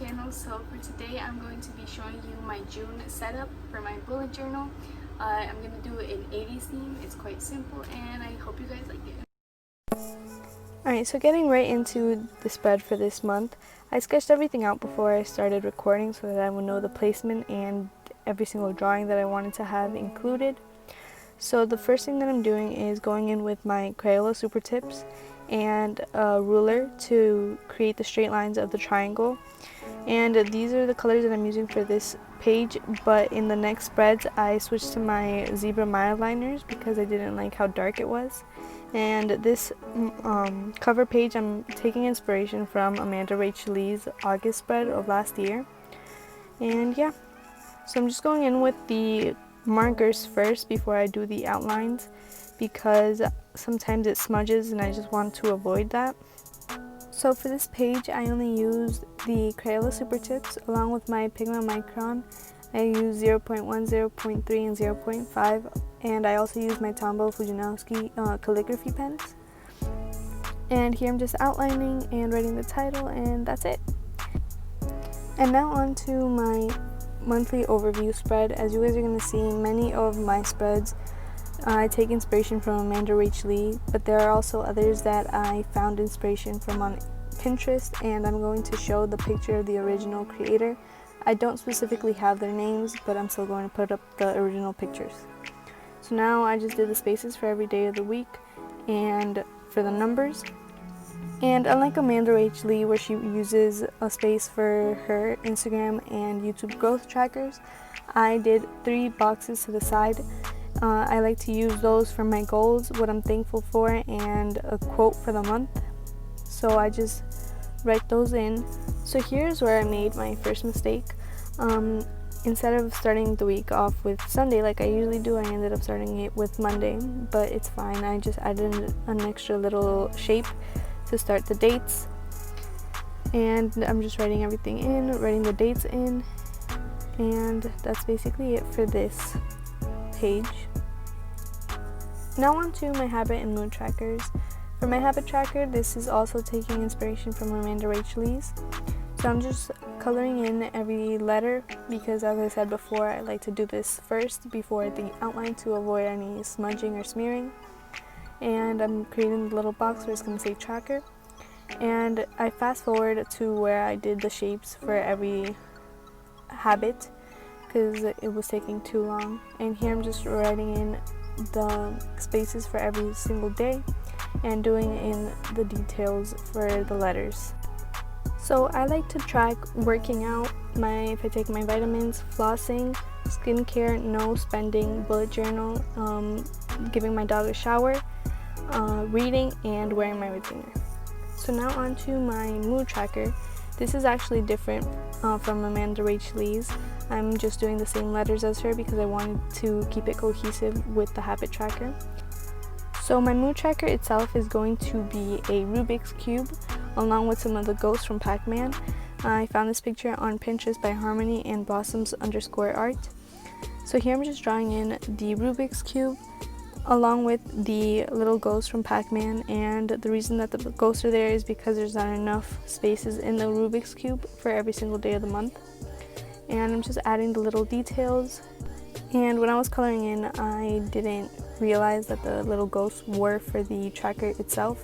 channel. So for today I'm going to be showing you my June setup for my bullet journal. I'm going to do an 80's theme. It's quite simple and I hope you guys like it. Alright, so getting right into the spread for this month, I sketched everything out before I started recording so that I would know the placement and every single drawing that I wanted to have included. So the first thing that I'm doing is going in with my Crayola Supertips and a ruler to create the straight lines of the triangle. And these are the colors that I'm using for this page, but in the next spreads I switched to my zebra mildliners because I didn't like how dark it was. And this cover page I'm taking inspiration from Amanda Rachel Lee's August spread of last year. And yeah, so I'm just going in with the markers first before I do the outlines because sometimes it smudges and I just want to avoid that. So for this page I only used the Crayola Supertips along with my Pigma Micron. I use 0.1, 0.3 and 0.5, and I also use my Tombow Fudenosuke calligraphy pens. And here I'm just outlining and writing the title, and that's it. And now on to my monthly overview spread. As you guys are going to see, many of my spreads I take inspiration from Amanda Rachel Lee, but there are also others that I found inspiration from on Pinterest, and I'm going to show the picture of the original creator. I don't specifically have their names, but I'm still going to put up the original pictures. So now I just did the spaces for every day of the week and for the numbers. And unlike Amanda Rachel Lee, where she uses a space for her Instagram and YouTube growth trackers, I did 3 boxes to the side. I like to use those for my goals, what I'm thankful for, and a quote for the month. So I just write those in. So here's where I made my first mistake. Instead of starting the week off with Sunday like I usually do, I ended up starting it with Monday, but it's fine. I just added an extra little shape to start the dates, and I'm just writing everything in, writing the dates in, and that's basically it for this page. Now on to my habit and mood trackers. For my habit tracker, this is also taking inspiration from Amanda Rachel Lee's. So I'm just coloring in every letter because, as I said before, I like to do this first before the outline to avoid any smudging or smearing. And I'm creating the little box where it's going to say tracker. And I fast forward to where I did the shapes for every habit because it was taking too long. And here I'm just writing in the spaces for every single day and doing in the details for the letters. So I like to track working out, if I take my vitamins, flossing, skincare, no spending, bullet journal, giving my dog a shower, reading, and wearing my retainer. So now on to my mood tracker. This is actually different from Amanda Rachel Lee's. I'm just doing the same letters as her because I wanted to keep it cohesive with the habit tracker. So my mood tracker itself is going to be a Rubik's Cube along with some of the ghosts from Pac-Man. I found this picture on Pinterest by Harmony and Blossoms_art. So here I'm just drawing in the Rubik's Cube along with the little ghosts from Pac-Man, and the reason that the ghosts are there is because there's not enough spaces in the Rubik's Cube for every single day of the month. And I'm just adding the little details. And when I was coloring in, I didn't realize that the little ghosts were for the tracker itself,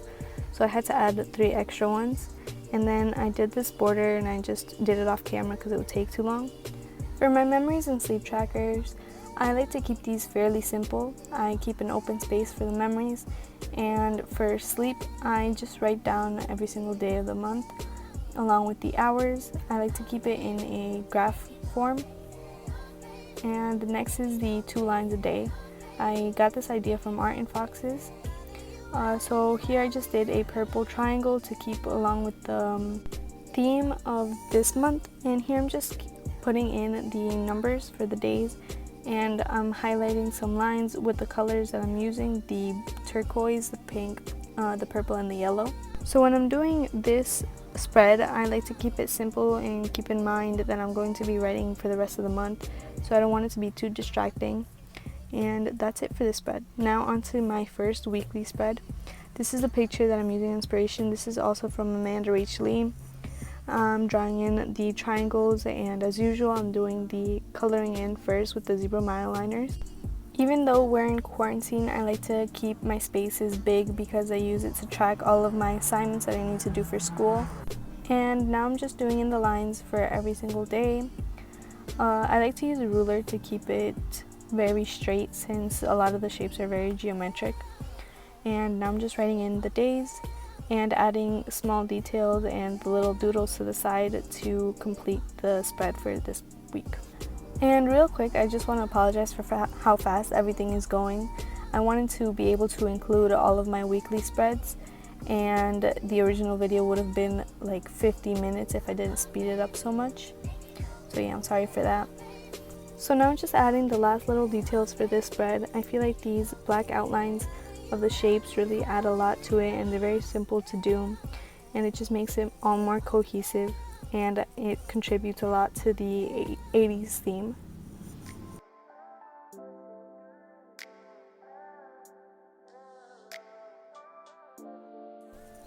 so I had to add 3 extra ones. And then I did this border and I just did it off camera because it would take too long. For my memories and sleep trackers, I like to keep these fairly simple. I keep an open space for the memories, and for sleep I just write down every single day of the month along with the hours. I like to keep it in a graph form. And the next is the 2 lines a day. I got this idea from Art and Foxes. So here I just did a purple triangle to keep along with the theme of this month, and here I'm just putting in the numbers for the days, and I'm highlighting some lines with the colors that I'm using, the turquoise, the pink, the purple, and the yellow. So when I'm doing this spread, I like to keep it simple and keep in mind that I'm going to be writing for the rest of the month, so I don't want it to be too distracting. And that's it for this spread. Now onto my first weekly spread. This is the picture that I'm using inspiration. This is also from Amanda Rachel Lee. I'm drawing in the triangles, and as usual I'm doing the coloring in first with the zebra mile liners. Even though we're in quarantine, I like to keep my spaces big because I use it to track all of my assignments that I need to do for school. And now I'm just doing in the lines for every single day. I like to use a ruler to keep it very straight since a lot of the shapes are very geometric. And now I'm just writing in the days and adding small details and the little doodles to the side to complete the spread for this week. And real quick, I just want to apologize for how fast everything is going. I wanted to be able to include all of my weekly spreads, and the original video would have been like 50 minutes if I didn't speed it up so much. So yeah, I'm sorry for that. So now I'm just adding the last little details for this spread. I feel like these black outlines of the shapes really add a lot to it, and they're very simple to do, and it just makes it all more cohesive, and it contributes a lot to the 80s theme.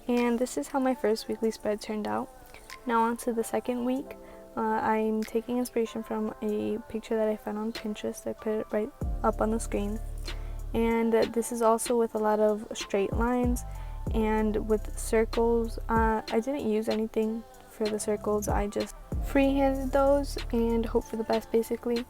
And this is how my first weekly spread turned out. Now on to the second week. I'm taking inspiration from a picture that I found on Pinterest. I put it right up on the screen. And this is also with a lot of straight lines and with circles. I didn't use anything for the circles. I just freehanded those and hope for the best basically.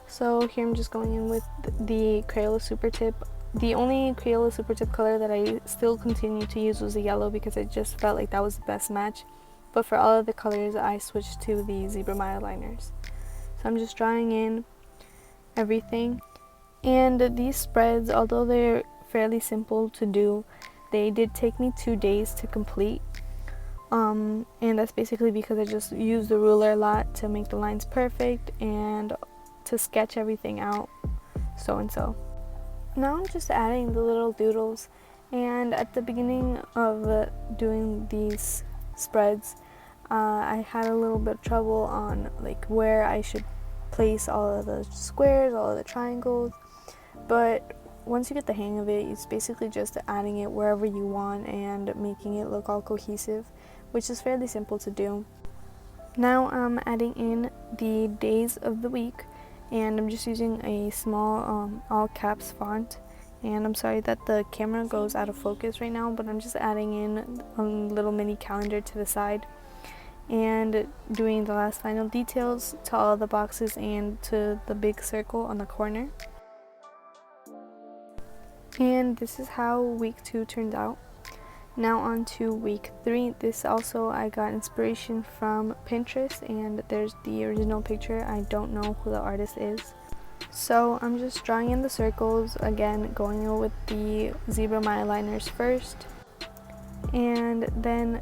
So here I'm just going in with the Crayola Supertip. The only Crayola Supertip color that I still continue to use was the yellow because I just felt like that was the best match. But for all of the colors, I switched to the zebra mile liners. So I'm just drawing in everything. And these spreads, although they're fairly simple to do, they did take me 2 days to complete. And that's basically because I just used the ruler a lot to make the lines perfect and to sketch everything out, so and so. Now I'm just adding the little doodles, and at the beginning of doing these spreads, I had a little bit of trouble on like where I should place all of the squares, all of the triangles, but once you get the hang of it, it's basically just adding it wherever you want and making it look all cohesive, which is fairly simple to do. Now I'm adding in the days of the week, and I'm just using a small all caps font. And I'm sorry that the camera goes out of focus right now, but I'm just adding in a little mini calendar to the side and doing the last final details to all the boxes and to the big circle on the corner. And this is how week 2 turned out. Now on to week 3. This also I got inspiration from Pinterest, and there's the original picture. I don't know who the artist is. So I'm just drawing in the circles, again going in with the zebra mile liners first, and then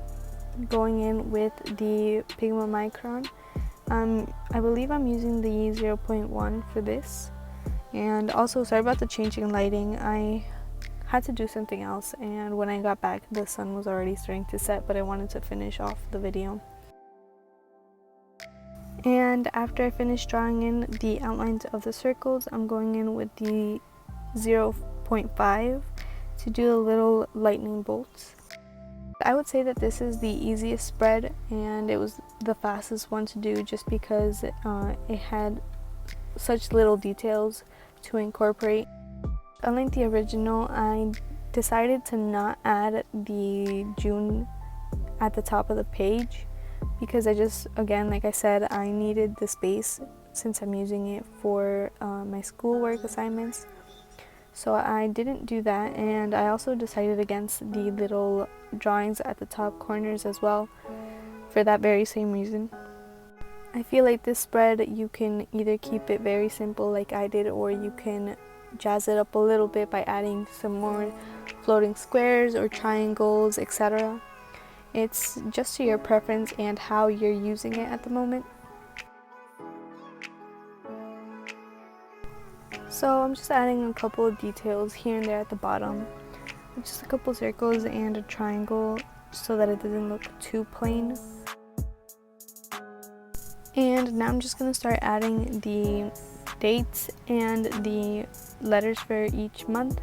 going in with the Pigma Micron. I believe I'm using the 0.1 for this. And also, sorry about the changing lighting. I had to do something else, and when I got back the sun was already starting to set, but I wanted to finish off the video. And after I finish drawing in the outlines of the circles, I'm going in with the 0.5 to do the little lightning bolts. I would say that this is the easiest spread, and it was the fastest one to do just because it had such little details to incorporate. Unlike the original, I decided to not add the June at the top of the page because I just, again, like I said, I needed the space since I'm using it for my schoolwork assignments. So I didn't do that, and I also decided against the little drawings at the top corners as well for that very same reason. I feel like this spread, you can either keep it very simple like I did, or you can jazz it up a little bit by adding some more floating squares or triangles, etc. It's just to your preference and how you're using it at the moment. So I'm just adding a couple of details here and there at the bottom, just a couple circles and a triangle so that it doesn't look too plain. And now I'm just going to start adding the dates and the letters for each month.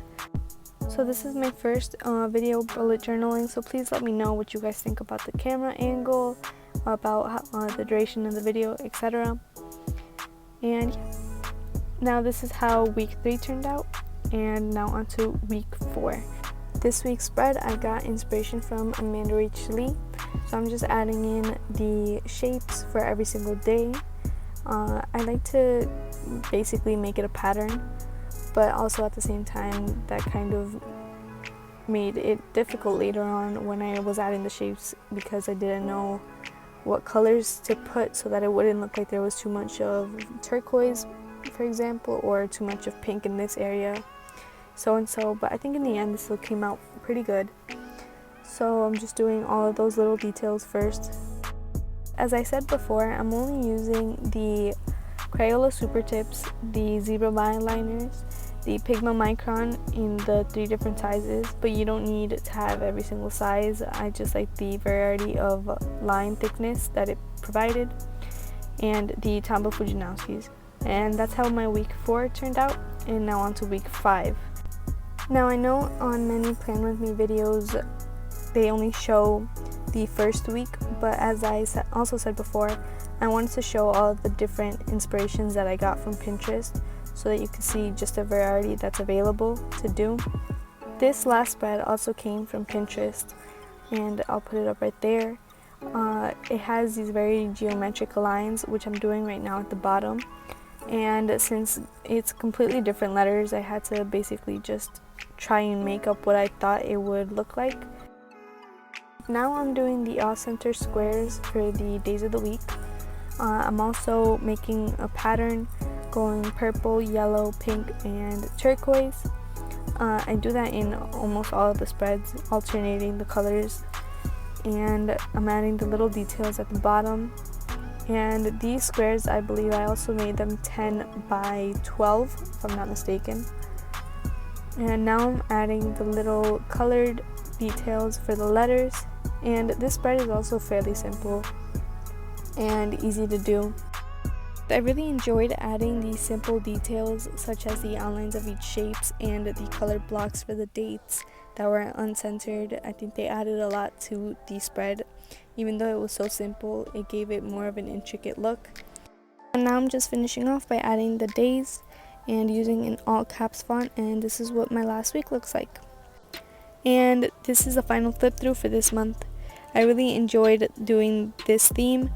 So this is my first video bullet journaling, so please let me know what you guys think about the camera angle, about the duration of the video, etc. And yes, now this is how week 3 turned out, and now on to week 4. This week's spread I got inspiration from Amanda Rachel Lee, so I'm just adding in the shapes for every single day. I like to basically make it a pattern, but also at the same time that kind of made it difficult later on when I was adding the shapes, because I didn't know what colors to put so that it wouldn't look like there was too much of turquoise, for example, or too much of pink in this area, but I think in the end this still came out pretty good. So I'm just doing all of those little details first. As I said before, I'm only using the Crayola Supertips, the zebra line liners, the Pigma Micron in the 3 different sizes, but you don't need to have every single size. I just like the variety of line thickness that it provided, and the Tombow Fudenosuke's. And that's how my week 4 turned out, and now on to week 5. Now I know on many Plan With Me videos they only show the first week, but as I also said before, I wanted to show all of the different inspirations that I got from Pinterest so that you can see just a variety that's available to do. This last spread also came from Pinterest, and I'll put it up right there. It has these very geometric lines, which I'm doing right now at the bottom, and since it's completely different letters, I had to basically just try and make up what I thought it would look like. Now I'm doing the off-center squares for the days of the week. I'm also making a pattern going purple, yellow, pink, and turquoise. I do that in almost all of the spreads, alternating the colors, and I'm adding the little details at the bottom. And these squares, I believe I also made them 10 by 12 if I'm not mistaken. And now I'm adding the little colored details for the letters, and this spread is also fairly simple and easy to do. I really enjoyed adding these simple details such as the outlines of each shapes and the colored blocks for the dates that were uncensored. I think they added a lot to the spread. Even though it was so simple, it gave it more of an intricate look. And now I'm just finishing off by adding the days and using an all caps font, and this is what my last week looks like. And this is the final flip through for this month. I really enjoyed doing this theme.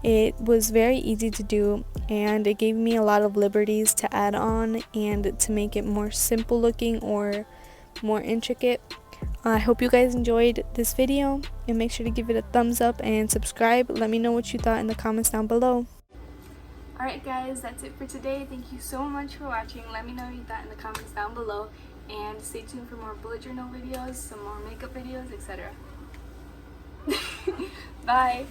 It was very easy to do, and it gave me a lot of liberties to add on and to make it more simple looking or more intricate. I hope you guys enjoyed this video, and make sure to give it a thumbs up and subscribe. Let me know what you thought in the comments down below. Alright guys, that's it for today. Thank you so much for watching. Let me know what you thought in the comments down below, and stay tuned for more bullet journal videos, some more makeup videos, etc. Bye!